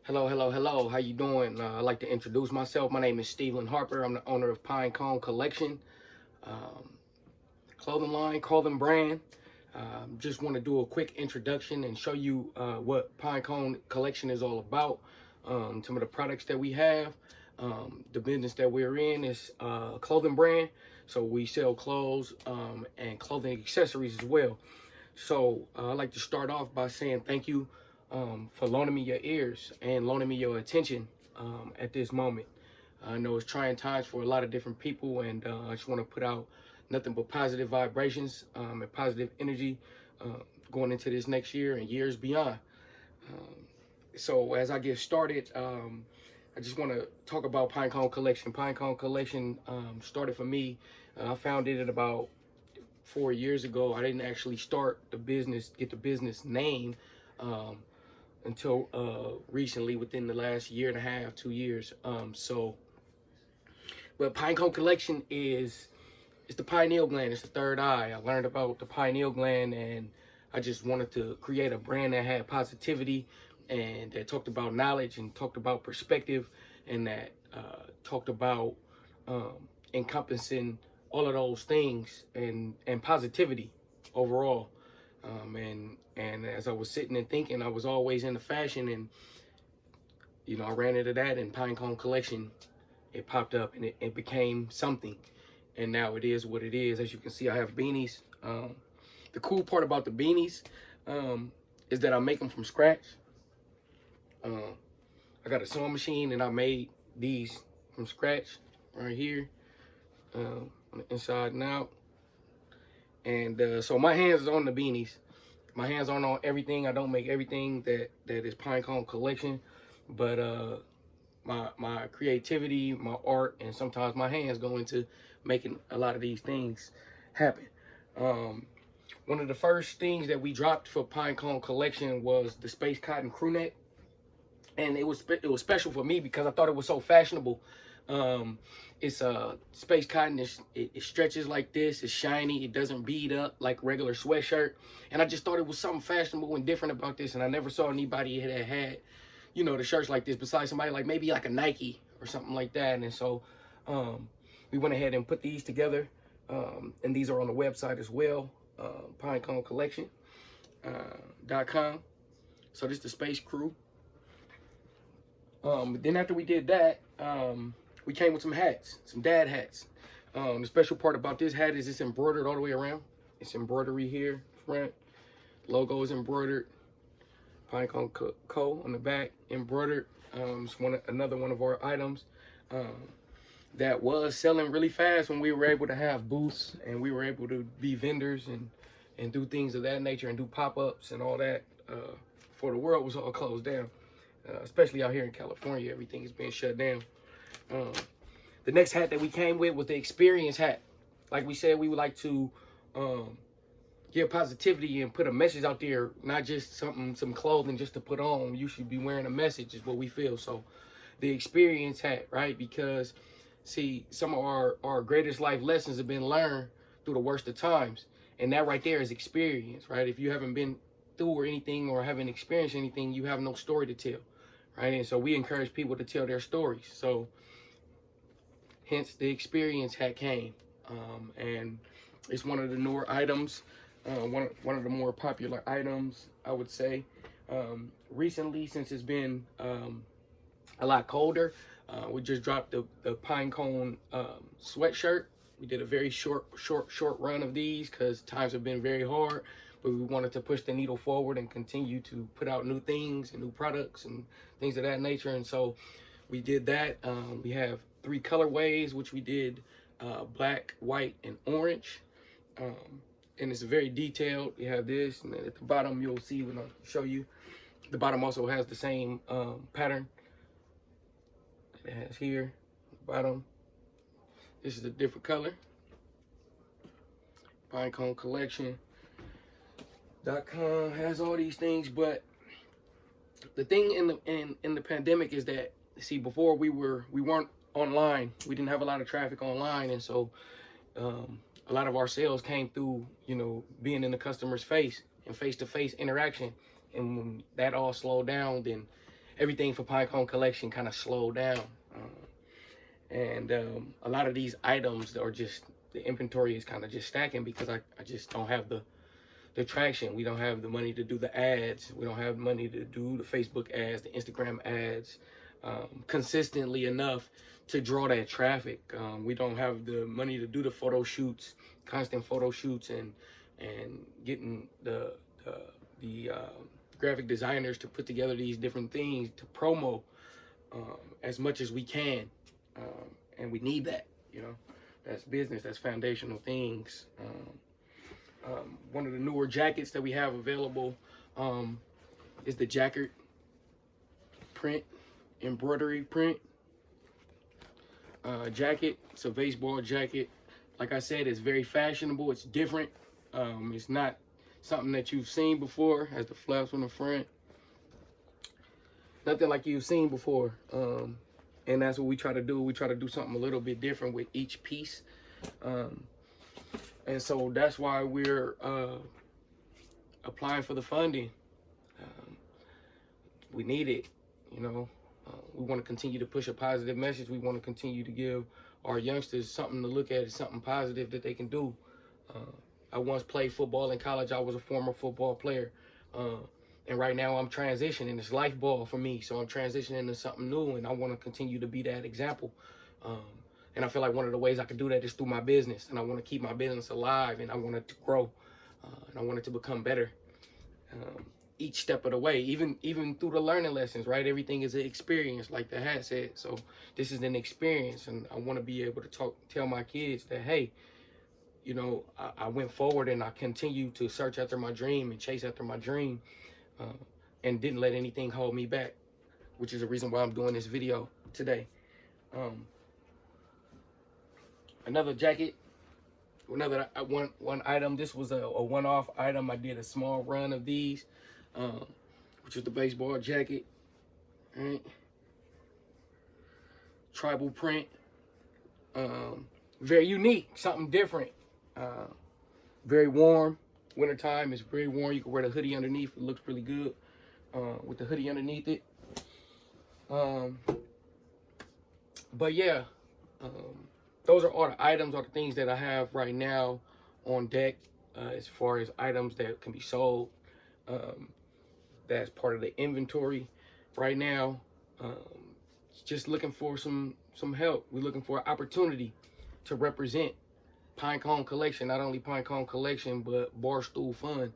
Hello, hello, hello. How you doing? I'd like to introduce myself. My name is Stephen Harper. I'm the owner of PineCone Collection, um, clothing line, clothing brand. Just want to do a quick introduction and show you what PineCone Collection is all about. Some of the products that we have. The business that we're in is a clothing brand, so we sell clothes and clothing accessories as well. So I'd like to start off by saying thank you for loaning me your ears and loaning me your attention at this moment. I know it's trying times for a lot of different people, and I just want to put out nothing but positive vibrations and positive energy going into this next year and years beyond. Um, so as I get started, I just want to talk about PineCone Collection. PineCone Collection started for me. I founded it about 4 years ago. I didn't actually start the business, get the business name um, until recently, within the last year and a half, 2 years. But PineCone Collection is it's the pineal gland. It's the third eye. I learned about the pineal gland, and I just wanted to create a brand that had positivity and that talked about knowledge and talked about perspective and that talked about um, encompassing all of those things and positivity overall. And as I was sitting and thinking, I was always into fashion, and I ran into that in Pinecone Collection. It popped up and it became something, and now it is what it is. As you can see, I have beanies. The cool part about the beanies is that I make them from scratch. I got a sewing machine and I made these from scratch right here, on the inside and out. And so my hands is on the beanies. My hands aren't on everything. I don't make everything that is Pinecone Collection, but my creativity, my art, and sometimes my hands go into making a lot of these things happen. One of the first things that we dropped for Pinecone Collection was the Space Cotton crew neck, and it was special for me because I thought it was so fashionable. It's space cotton. It stretches like this. It's shiny. It doesn't bead up like regular sweatshirt. And I just thought it was something fashionable and different about this. And I never saw anybody that had, the shirts like this besides somebody like maybe like a Nike or something like that. And so we went ahead and put these together. And these are on the website as well, PineConeCollection.com. So this is the Space Crew. Then after we did that, we came with some hats, some dad hats. The special part about this hat is it's embroidered all the way around. It's embroidery here, front. Logo is embroidered. PineCone Co. on the back, embroidered. It's another one of our items that was selling really fast when we were able to have booths and we were able to be vendors and do things of that nature and do pop-ups and all that before the world was all closed down. Especially out here in California, everything is being shut down. The next hat that we came with was the experience hat. Like we said, we would like to give positivity and put a message out there, not just some clothing just to put on. You should be wearing a message is what we feel. So the experience hat, right? Because see, some of our greatest life lessons have been learned through the worst of times. And that right there is experience, right? If you haven't been through or anything or haven't experienced anything, you have no story to tell, right? And so we encourage people to tell their stories. So hence the experience hat came, and it's one of the newer items, one of the more popular items, I would say. Recently, since it's been a lot colder, we just dropped the PineCone sweatshirt. We did a very short run of these because times have been very hard, but we wanted to push the needle forward and continue to put out new things and new products and things of that nature. And so we did that. We have 3 colorways, which we did black, white, and orange. And it's very detailed. You have this, and then at the bottom you'll see when I show you. The bottom also has the same pattern that it has here. The bottom. This is a different color. PineCone Collection.com has all these things, but the thing in the pandemic is that, see, before we weren't online. We didn't have a lot of traffic online, and so a lot of our sales came through being in the customer's face and face-to-face interaction. And when that all slowed down, then everything for PineCone collection kind of slowed down. And a lot of these items are just, the inventory is kind of just stacking because I just don't have the traction. We don't have the money to do the ads. We don't have money to do the Facebook ads, the Instagram ads consistently enough to draw that traffic. We don't have the money to do the photo shoots, constant photo shoots, and getting the graphic designers to put together these different things to promo as much as we can. And we need that, you know. That's business, that's foundational things. One of the newer jackets that we have available is the jacket print, embroidery print jacket. It's a baseball jacket. Like I said, it's very fashionable. It's different. It's not something that you've seen before. Has the flaps on the front. Nothing like you've seen before. And that's what we try to do. We try to do something a little bit different with each piece. And so that's why we're applying for the funding. We need it, you know. We want to continue to push a positive message. We want to continue to give our youngsters something to look at, something positive that they can do. I once played football in college. I was a former football player. And right now I'm transitioning. It's life ball for me. So I'm transitioning into something new, and I want to continue to be that example. And I feel like one of the ways I can do that is through my business. And I want to keep my business alive, and I want it to grow. And I want it to become better each step of the way, even through the learning lessons, right? Everything is an experience, like the hat said. So this is an experience, and I want to be able to tell my kids that, hey, you know, I went forward and I continue to search after my dream and chase after my dream. And didn't let anything hold me back, which is the reason why I'm doing this video today. Another jacket, another one item. This was a one-off item. I did a small run of these, which is the baseball jacket, right? Tribal print, very unique, something different, very warm. Wintertime is very warm. You can wear the hoodie underneath. It looks really good with the hoodie underneath it. But yeah, those are all the items, all the things that I have right now on deck as far as items that can be sold. That's part of the inventory right now. Just looking for some help. We're looking for an opportunity to represent PineCone collection, not only PineCone collection, but Barstool Fun.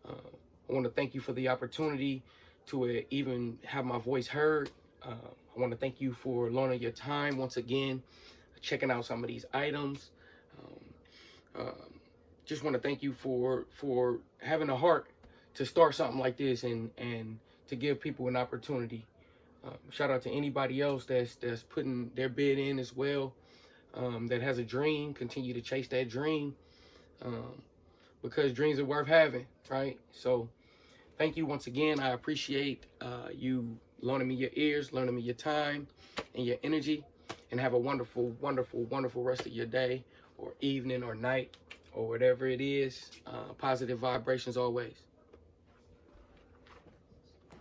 I want to thank you for the opportunity to even have my voice heard. I want to thank you for loaning your time once again, checking out some of these items. Just want to thank you for having a heart to start something like this and to give people an opportunity. Shout out to anybody else that's putting their bid in as well. That has a dream, continue to chase that dream, because dreams are worth having, right? So thank you once again. I appreciate you loaning me your ears, loaning me your time and your energy, and have a wonderful, wonderful, wonderful rest of your day or evening or night or whatever it is. Positive vibrations always.